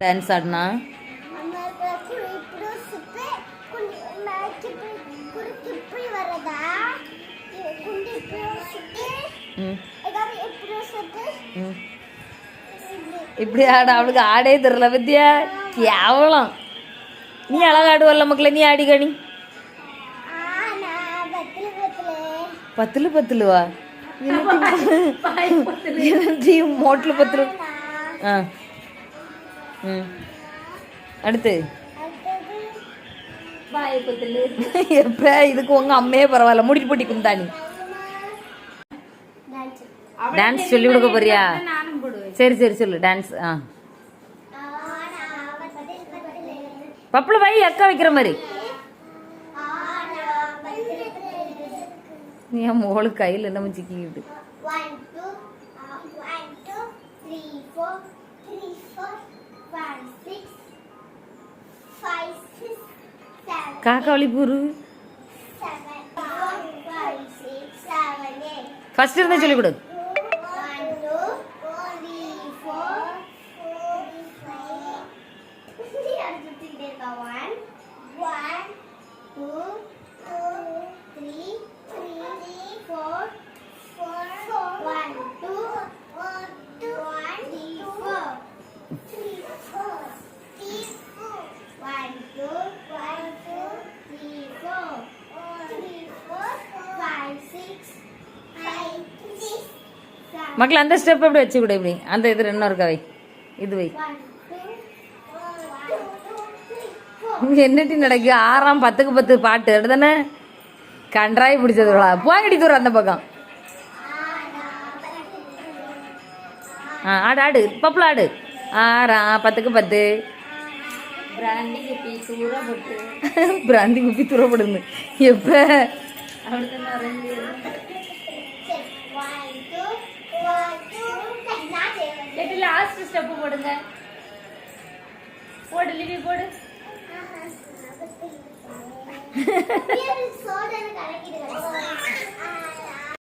Dance ஆடினா இப்படி ஆட அவளுக்கு ஆடே தெரியல பத்தியா கேவலம். நீ அழகாடுவல்ல மக்களே, நீ ஆடி கணி. பத்துல பத்துலுவா மோட்ல பத்துலு. ஆ அடுத்து எப்ப இதுக்கு உங்க அம்மையே பரவாயில்ல. முடிட்டு போட்டி குந்தாணி டான்ஸ் சொல்லி கொடுக்க போறியா? சரி சரி சொல்லு டான்ஸ். ஆ பப்புல வை அக்கா வைக்கிற மாதிரி. என் மோளுக்கு கையில் என்ன சிக்கிக்கிட்டு. காக்கா வலிப்பூரு ஃபர்ஸ்ட் இருந்தா சொல்லி கொடு. மக்கள் அந்த ஸ்டெப் எப்படி வச்சு கூட இப்படி அந்த இது இன்னொரு கவை இது வை. என்னட்டி நடக்கு 6ஆம் 10க்கு 10 பாட்டு எடுத்தானே கன்றாய் பிடிச்சது போங்கடி தூரம் அந்த பக்கம். ஆடு ஆடு பப்புல ஆடு. 6ஆம் 10க்கு 10 பிராந்தி குப்பி தூரப்படுது எப்ப லாஸ்ட் ஸ்டெப் போடுங்க. போடு லிவி போடு.